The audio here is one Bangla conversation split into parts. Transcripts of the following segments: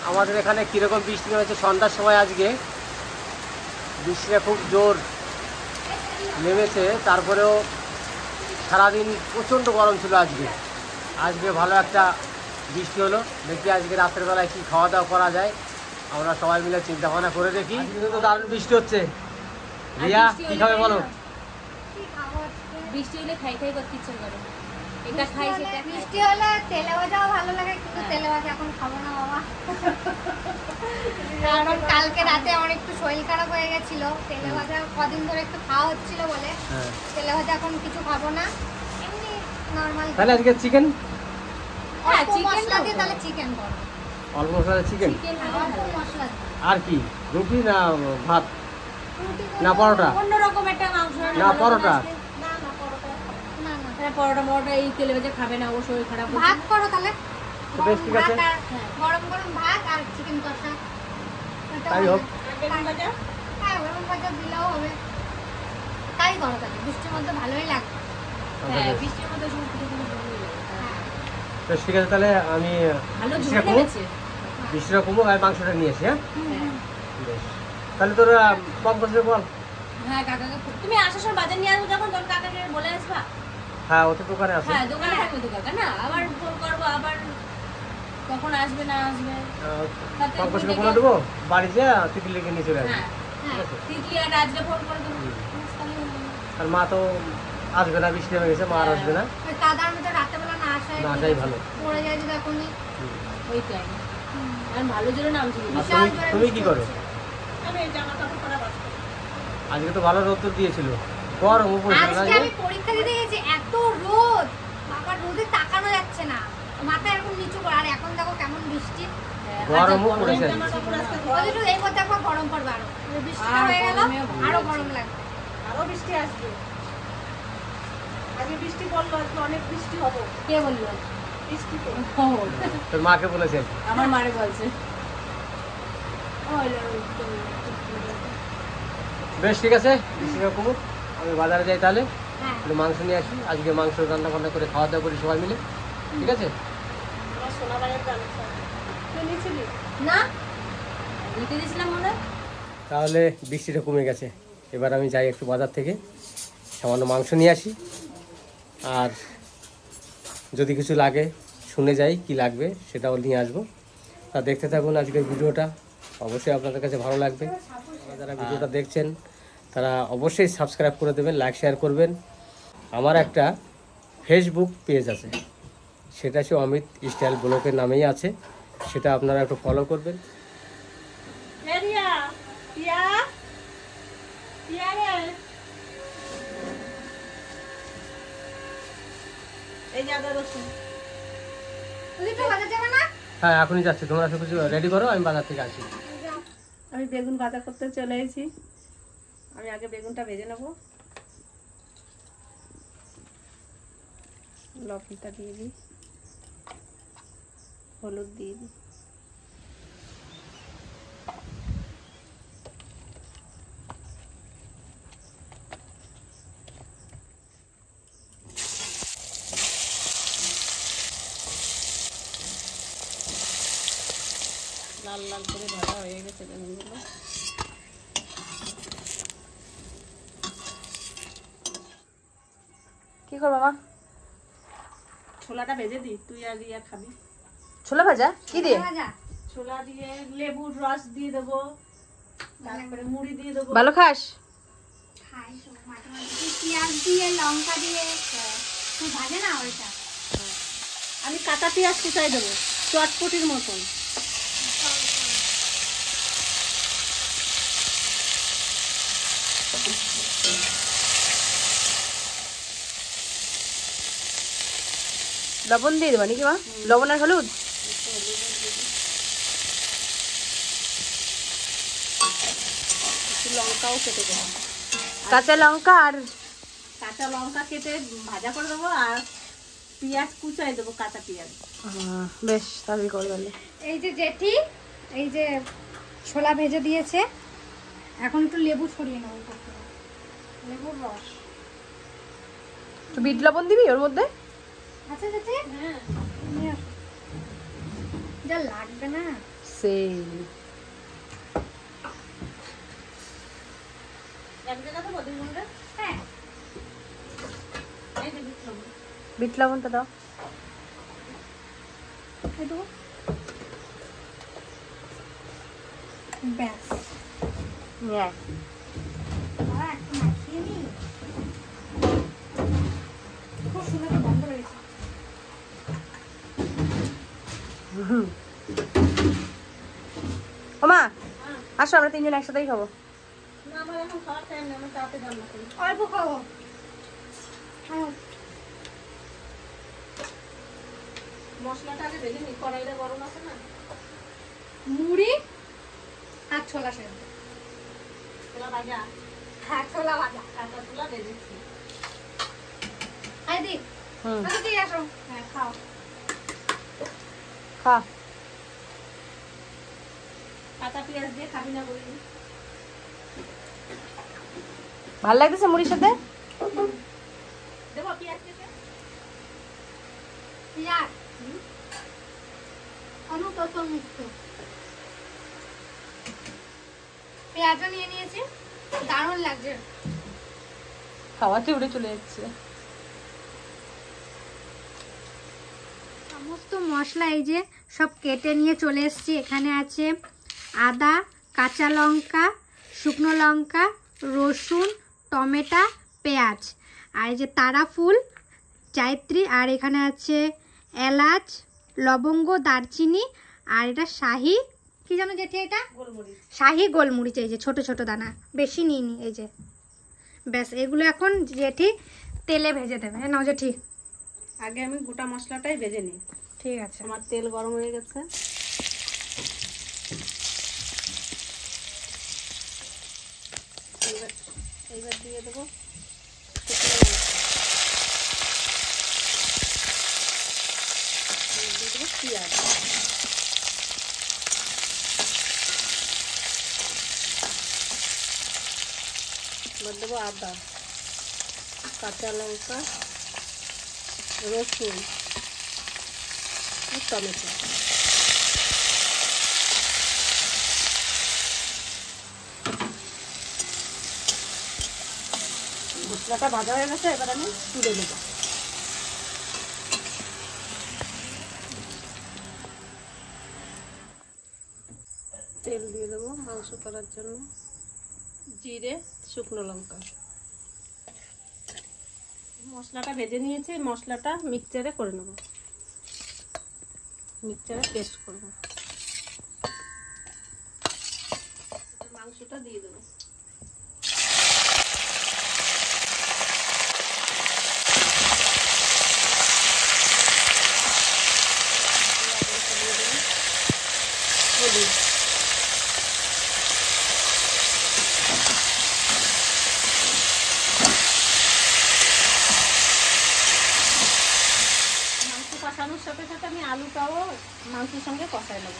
আমাদের এখানে কীরকম বৃষ্টি হয়েছে সন্ধ্যার সময়। আজকে বৃষ্টিটা খুব জোর নেমেছে, তারপরেও সারাদিন প্রচণ্ড গরম ছিল। আজকে ভালো একটা বৃষ্টি হলো। দেখি আজকে রাতের বেলায় কী খাওয়া দাওয়া করা যায়, আমরা সবাই মিলে চিন্তা ভাবনা করে দেখি। আজকে তো দারুণ বৃষ্টি হচ্ছে। রিয়া কী খাবে বলো? বৃষ্টি হলে খাই খাই করতে ইচ্ছে করে। এটা খাই সেটা। বৃষ্টি হলে তেলে ভাজাও ভালো লাগে, কিন্তু তেলে ভাজা এখন খাবো না বাবা। কারণ কালকে রাতে আমার একটু শরীর খারাপ হয়ে গেছিল, তেলে ভাজা কদিন ধরে একটু খাওয়া হচ্ছিল বলে তেলে ভাজা এখন কিছু খাবো না, এমনি নরমাল। তাহলে আজকে চিকেন, হ্যাঁ চিকেন দিয়ে, তাহলে চিকেন করো। অল্প মশলা চিকেন, মশলা আর কি রুটি না ভাত না পরোটা? অন্যরকম একটা মাংস না পরোটা, পরোটা মরোটা এই তেলে ভেজে খাবে না, ও শরীর খারাপ। ভাত করো তাহলে, বেশ ঠিক আছে। গরম গরম ভাত আর চিকেন কষা, তাই হোক। হ্যাঁ বেগুন ভাজা দিলেও হবে। তাই করো তাহলে, বৃষ্টির মধ্যে ভালোই লাগবে। হ্যাঁ বৃষ্টির মধ্যে সময় কিছু কোনো ভালোই লাগে। বেশ ঠিক আছে, তাহলে আমি ভালো ঝুলে গেছে। বৃষ্টিটা কমুক আর মাংসটা নিয়ে আসি। হ্যাঁ বেশ, তাহলে তোর কম করছে বল। হ্যাঁ কাকাকে তুমি আসার সময় বাজার নিয়ে আসবে, যখন তোর কাকাকে বলে আসবা। হ্যাঁ ও তো দোকানে আছে। হ্যাঁ দোকানে থাকবে তো কাকা, না আবার ফোন করবো, আবার কখন আসবে না আসবে। কম করছে বলে দেবো, বাড়ি যা তিতলি লেগে নিয়ে চলে আসবে। হ্যাঁ ঠিক আছে। তিতলি আর আজকে ফোন করে দেবো। আর মা তো আসবে না, বৃষ্টি হয়ে গেছে, মা আর আসবে না। ওই কাদার মধ্যে রাত্রেবেলা না আসাই না যাই ভালো। পড়ে যায় যদি এখনই। ওইটাই আর ভালো জোরে নামছি। আর তুমি কি করো? আজকে তো ভালো রোদ দিয়েছিল, গরম উপরে। আজকে আমি পরীক্ষা দিতে গেছি, এত রোদ, বাবা রোদে তাকানো যাচ্ছে না, মাথা এরকম নিচু করে। আর এখন দেখো কেমন বৃষ্টি, গরমও পড়েছে। এই মধ্যে একবার গরম পড়বে, আরো বৃষ্টি হয়ে গেল আরো গরম লাগবে। আরো বৃষ্টি আসবে, আজকে বৃষ্টি পড়লো, আজকে অনেক বৃষ্টি হবে। কে বললো? বৃষ্টি তো তোর মাকে বলেছেন? আমার মারে বলছে। বেশ ঠিক আছে, বৃষ্টিটা কমুক, আমি বাজারে যাই তাহলে হ্যাঁ একটু মাংস নিয়ে আসি। আজকে মাংস রান্না বান্না করে খাওয়া দাওয়া করি সবাই মিলে, ঠিক আছে? আমার সোনাবাইয়ের গানে শুনেছিলি না দিতে দিয়েছিলাম মনে। তাহলে বৃষ্টিটা কমে গেছে, এবার আমি যাই একটু বাজার থেকে সামান্য মাংস নিয়ে আসি। আর যদি কিছু লাগে শুনে যাই কি লাগবে, সেটাও নিয়ে আসবো। তা দেখতে থাকুন আজকের ভিডিওটা, অবশ্যই আপনাদের কাছে ভালো লাগবে। যারা ভিডিওটা দেখছেন তারা অবশ্যই সাবস্ক্রাইব করে দেবেন, লাইক শেয়ার করবেন। আমার একটা ফেসবুক পেজ আছে, সেটা হচ্ছে অমিত স্টাইল ব্লগের নামেই আছে, সেটা আপনারা একটু ফলো করবেন। রিয়া রিয়া রিয়া রে, এই জায়গা রসুন তুমি তো বাজার যাবে না? হ্যাঁ এখনই যাচ্ছি, তোমরা সব কিছু রেডি করো, আমি বাজার থেকে আসি। আমি বেগুন ভাজা করতে চলে এসেছি। আমি আগে বেগুনটা ভেজে নেব, লবণটা দিয়ে দিই, হলুদ দিয়ে দিই, লাল লাল করে ভাজা হয়ে গেছে বেগুনগুলো। কি করবো মা? ছোলাটা ভেজে দিই, তুই আর রিয়া খাবি। ছোলা ভাজা কি দিয়ে? ভাজা ছোলা দিয়ে লেবুর রস দিয়ে দেবো, তারপরে মুড়ি দিয়ে দেবো। ভালো খাস? খাই তো মাঝে মাঝে, পেঁয়াজ দিয়ে লঙ্কা দিয়ে তুই ভাজে না ওইটা। আমি কাঁচা পেঁয়াজ কুচাই দেবো চটপটির মতন। লবণ দিয়ে দেবা নাকি মা? লবণ আর হলুদ? একটু লঙ্কাও কেটে দেবো, কাঁচা লঙ্কা আর কাঁচা লঙ্কা কেটে ভাজা করে দেবো, আর পেঁয়াজ কুচাই দেবো, কাঁচা পেঁয়াজ। বেশ তাহলে করে তাহলে। এই যে জেঠি, এই যে ছোলা ভেজে দিয়েছে, এখন একটু লেবু ছড়িয়ে নেবো, লেবুর রস। তো বিট লবণ দিবি ওর মধ্যে? আচ্ছা জেঠি, হ্যাঁ নিয়ে আসো। যা লাগবে না। সেই এক জায়গা তো বদি গুঁড়ে হ্যাঁ এই যে বিট লবণ। বিট লবণটা দাও। এটুকু ব্যাস হ্যাঁ আর একটু মাখিয়ে নিই। খুব সুন্দর একটা গন্ধ রয়েছে। ওমা আসো আমরা তিনজন একসাথেই খাবো। না আমার এখন খাওয়ার টাইম নেই, আমি তাড়াতাড়ি রান্না করি। অল্প খাবো। হ্যাঁ মশলাটা আগে ভেজে নিই, কড়াইটা গরম আছে না। মুড়ি আর ছোলা সেদ্ধ। ছোলা ভাজা, হ্যাঁ ছোলা ভাজা। কাঁচা ছোলা ভেজেছি। আই দি হুম আচ্ছা ঠিক আসো। হ্যাঁ খাও। খা। কাঁচা পেঁয়াজ দিয়ে খাবি না বলি? ভাল লাগতেছে মুড়ির সাথে? দেবো পেঁয়াজ কেটে? পেঁয়াজ অনুপসর মুক্ত পেঁয়াজও নিয়ে নিয়েছি। দারুণ লাগছে। খাওয়াতে উড়ে চলে যাচ্ছে। সমস্ত মশলা এই যে সব কেটে নিয়ে চলে এসেছি। এখানে আছে আদা, কাঁচা লঙ্কা, শুকনো লঙ্কা, রসুন, টমেটো, পেঁয়াজ আর এই যে তারা ফুল, জায়ত্রী আর এখানে আছে এলাচ, লবঙ্গ, দারচিনি আর এটা শাহি কি জানো জেঠি, এটা গোলমরিচ। শাহি গোলমরিচ। এই যে ছোট ছোট দানা, বেশি নিইনি। এই যে ব্যাস এগুলো এখন জেঠি তেলে ভেজে দেবে। নাও জেঠি। আগে আমি গোটা মশলাটাই ভেজে নিই। ঠিক আছে। আমার তেল গরম হয়ে গেছে। এইবার দিয়ে দেবো শুকনো লঙ্কা। দিয়ে দেবো পেঁয়াজ। এবার দেবো আদা, কাঁচা লঙ্কা, রসুন আর টমেটো। মশলাটা ভাজা হয়ে গেছে, এবার আমি তুলে নেব। তেল দিয়ে দেবো মাংস করার জন্য, জিরে, শুকনো লঙ্কা। মশলাটা ভেজে নিয়েছি, মশলাটা মিক্সচারে করে নেব, মিক্সচারে পেস্ট করব। মাংসটা দিয়ে দেবো। হলুদ, মাংস কষানোর সাথে সাথে আমি আলুটাও মাংসের সঙ্গে কষাই নেব।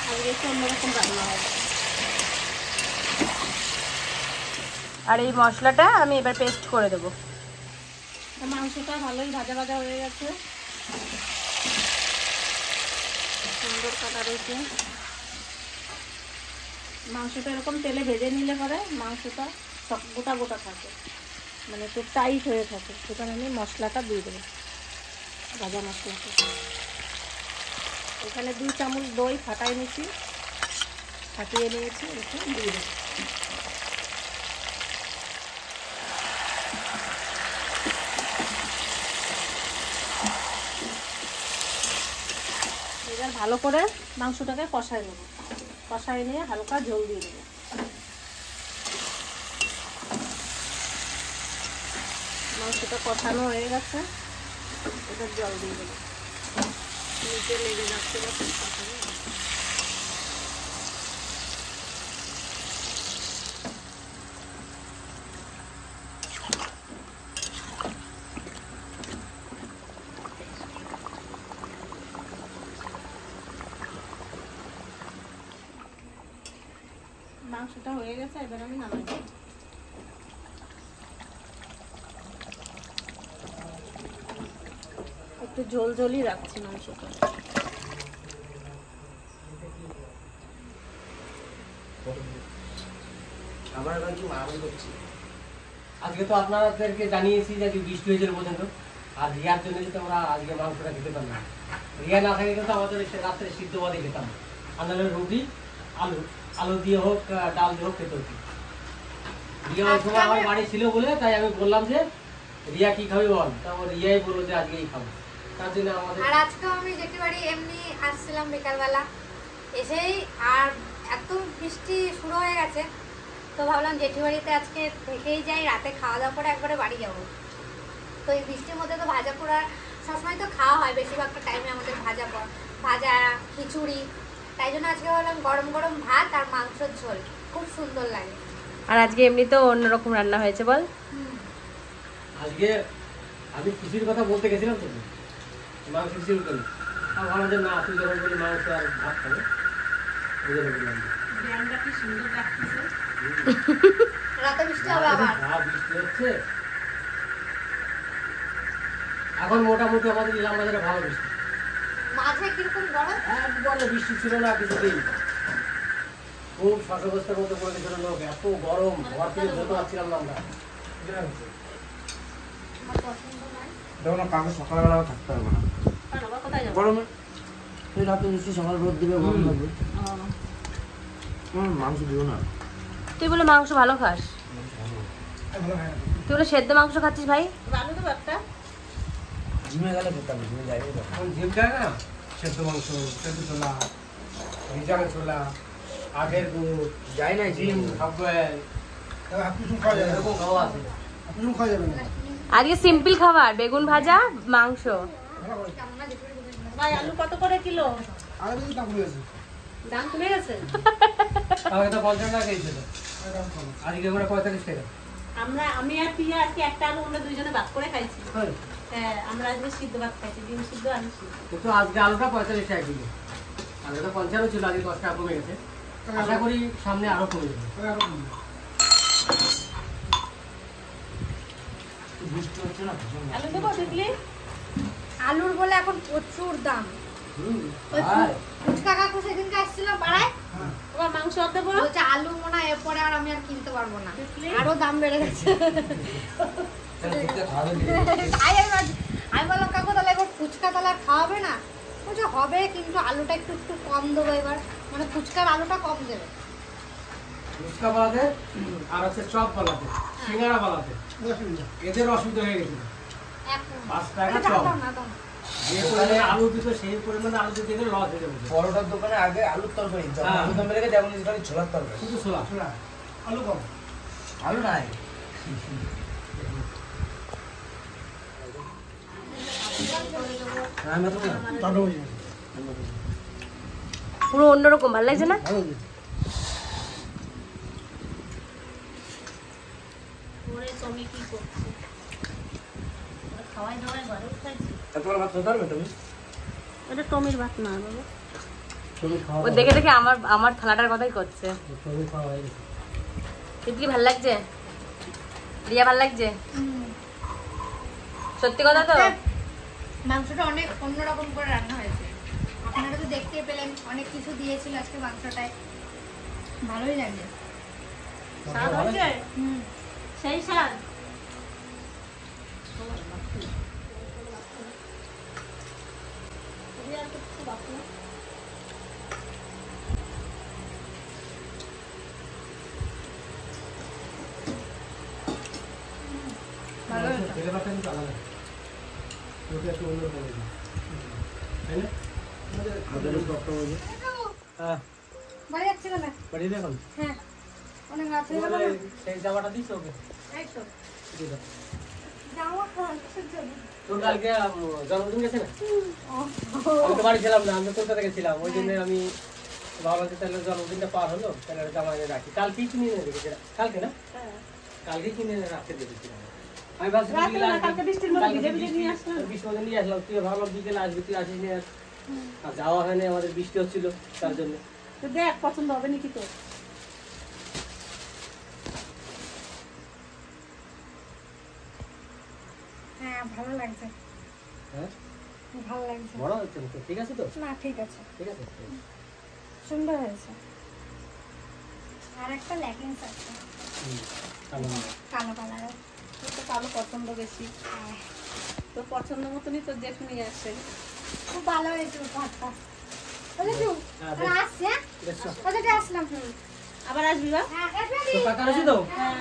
আজকে একটু অন্যরকম রান্না হবে। আর এই মশলাটা আমি এবার পেস্ট করে দেবো। মাংসটা ভালোই ভাজা ভাজা হয়ে গেছে, সুন্দর কালার হয়েছে। মাংসটা এরকম তেলে ভেজে নিলে পরে মাংসটা সব গোটা গোটা থাকে, মানে একটু টাইট হয়ে থাকে। সেখানে আমি মশলাটা দিয়ে দেবো, ভাজা মশলাটা। এখানে 2 চামচ দই ফাটাই নিয়েছি, ফাটিয়ে নিয়েছি, এখানে দিয়ে দেবো। এবার ভালো করে মাংসটাকে কষাই নেবো, কষাই নিয়ে হালকা ঝোল দিয়ে দেবো। মাংসটা কষানো হয়ে গেছে, এবার জল দিয়ে দেবো। নিচে লেগে যাচ্ছে কষানো। মাংসটা হয়ে গেছে, এবার আমি নামাই দেবো। একটু ঝোল ঝোলই রাখছি মাংসটা। আমার এবার কি মারামারি করছি। আজকে তো আপনাদেরকে জানিয়েছি যে আজকে বৃষ্টি হয়েছিল পর্যন্ত, আর রিয়ার জন্য কিন্তু আমরা আজকে মাংসটা খেতে পারলাম না। রিয়া না থাকে কিন্তু আমাদের রাত্রে সিদ্ধ ভাতই খেতাম, আর নাহলে রুটি আলু আলু দিয়ে হোক ডাল দিয়ে হোক খেতে হতো। রিয়া ওই সময় আমার বাড়ি ছিল বলে তাই আমি বললাম যে রিয়া কি খাবে বল, তারপর রিয়াই বললো যে আজকেই খাবো, তার জন্য আমাদের। আর আজকেও আমি জেঠি বাড়ি এমনি আসছিলাম বিকালবেলা, এসেই আর এত বৃষ্টি শুরু হয়ে গেছে, তো ভাবলাম জেঠি বাড়িতে আজকে থেকেই যাই, রাতে খাওয়া দাওয়া করে একবারে বাড়ি যাবো। তো এই বৃষ্টির মধ্যে তো ভাজা পোড়া সবসময় তো খাওয়া হয়, বেশিরভাগটা টাইমে আমাদের ভাজা খিচুড়ি, তাই জন্য আজকে ভাবলাম গরম গরম ভাত আর মাংসের ঝোল খুব সুন্দর লাগে। আর আজকে এমনিতেও অন্যরকম রান্না হয়েছে বল। আজকে আমি খিচুড়ির কথা বলতে গেছিলাম তো, মাংস খিচুড়ি করি, আর ভালো যে না তুই যখন বলি মাংস আর ভাত খাবে, ওই জন্য বললাম। কি সুন্দর লাগতেছে। রাতে বৃষ্টি হবে আবার। বৃষ্টি হচ্ছে এখন, মোটামুটি আমাদের ইলাম বাজারে ভালো বৃষ্টি। মাঝে কিরকম গরম, একবারে বৃষ্টি ছিল না কিছুদিন, খুব শ্বাসকষ্টের মধ্যে পড়ে গেছিল লোক, এত গরম, ঘর থেকে যেতে পারছিলাম না আমরা। দেখো না কাকু সকালবেলাও থাকতে পারবো না কোথায় যাবো? গরমে, তুই রাতে নিশ্চয়ই সকাল রোদ দিবে, গরম লাগবে। মাংস দিও না। তুই বলে মাংস ভালো খাস, তুই বলে সেদ্ধ মাংস খাচ্ছিস ভাই। আলু দেবো একটা। জিমে গেলে খেতাম, জিমে যাই না। এখন জিম খায় না, সেদ্ধ মাংস, সেদ্ধ ছোলা, ভিজানো ছোলা, আগের দুধ, যাই না জিম খাবে, এরকম খাওয়া আছে। আজকে সিম্পল খাবার, বেগুন ভাজা মাংস। ভাই আলু কত করে কিলো? দাম কমে গেছে। আগে তো 50 টাকা খেয়েছিল, আজকে করে 45 টাকা। আমি আর প্রিয়া আজকে একটা আলু আমরা দুইজনে ভাগ করে খাইছি। হ্যাঁ, আমরা আজকে সিদ্ধ ভাত খাইছি, ডিম সিদ্ধ আলু সিদ্ধ। কিন্তু আজকে আলুটা 45 টাকা কিলো, আগে তো 55 ছিল, আজকে 10 টাকা কমে গেছে, আশা করি সামনে আরো কমে যাবে। বৃষ্টি হচ্ছে না, আলু দেবো দেখলি? আলুর বলে এখন প্রচুর দাম। ওই আর ফুচকা কাকু সেদিনকে আসছিল পাড়ায়, তোমার মাংস আর দেবো? বলছে আলু মনে হয় এরপরে আর আমি আর কিনতে পারবো না, দেখলি? আরো দাম বেড়ে গেছে। খাওয়াবে তাই আমি বললাম কাকু তাহলে এবার ফুচকা তাহলে আর খাওয়াবে না? বলছে হবে, কিন্তু আলুটা একটু একটু কম দেবো এবার, মানে ফুচকার আলুটা কম দেবে। ফুচকা বানাতে আর হচ্ছে চপ বানাতে, সিঙ্গারা বানাতে এদের অসুবিধা হয়ে গেছিল। 5 টাকা চপ, যে পরিমাণে আলু দিত সেই পরিমাণে আলু দিতে গেলে লস হয়ে যাবে। পরোটার দোকানে আগে আলুর তরকারি, হ্যাঁ। আলু দমে রেখে যেমন খালি ছোলার তরকারি, শুধু ছোলা, আলু কম। আলু নাই। পুরো অন্যরকম, ভালো লাগছে না? ওরে তুমি কি করছো? খাওয়াই দাওয়াই ঘরে উঠাইছি। তোমার ভাত খেতে পারবে তুমি? এটা টমির ভাত না বাবা। তুমি খাওয়া ও দেখে দেখে আমার থালাটার কথাই করছে। তুমি খাওয়া হয়ে গেছে। তিতলি ভাল লাগছে, রিয়া ভাল লাগছে, সত্যি কথা তো? মাংসটা অনেক অন্যরকম করে রান্না হয়েছে, আপনারা তো দেখতে পেলেন, অনেক কিছু দিয়েছিল আজকে মাংসটায়, ভালোই লাগে। স্বাদ হয়েছে? সেই স্বাদ। তেলে ভাতটা কিন্তু আলাদা, ওটা একটু অন্যরকম হয়েছে, তাই না? হ্যাঁ, বাড়ি যাচ্ছে না? বাড়ি যাবে এখন? হ্যাঁ, অনেক রাত হয়ে গেল বলে না? সেই জামাটা দিস ওকে, এই তো দিয়ে দাও। যাওয়া কিসের জন্য? তোর কালকে জন্মদিন গেছে না? আমি তো বাড়ি ছিলাম না, আমি তো কলকাতা গেছিলাম, ওই জন্য আমি ভাবলাম যে তাহলে জন্মদিনটা পার হলো, তাহলে জামা এনে রাখি। কালকেই কিনে এনে রেখেছিলাম, কালকে না, কালকেই কিনে এনে রাখতে দেখেছিলাম। আমি ভাবছি রাতে না, কালকে বৃষ্টির মধ্যে ভিজে ভিজে নিয়ে আসলাম। বৃষ্টির মধ্যে নিয়ে আসলাম, তুই ভাবলাম বিকেলে আসবি, তুই আসিস নি, আর যাওয়া হয়নি, আমাদের বৃষ্টি হচ্ছিল তার জন্য। তো দেখ পছন্দ হবে নাকি তোর? হ্যাঁ, ভালো লাগছে। হ্যাঁ, ভালো লাগছে। বড় হচ্ছে না তো, ঠিক আছে তো? না ঠিক আছে, ঠিক আছে। সুন্দর হয়েছে। আর একটা লেগিংস আছে কালো না। কালো কালারের। তোর তো কালো পছন্দ বেশি, তোর পছন্দ মতনই তোর জেঠু নিয়ে আসছে। খুব ভালো হয়েছে উপহারটা। ওই যে হ্যাঁ, আসছে, বেশ, চল। ওই যে আসলাম। আবার আসবি বা? হ্যাঁ, তো কাকা আসি তো? হ্যাঁ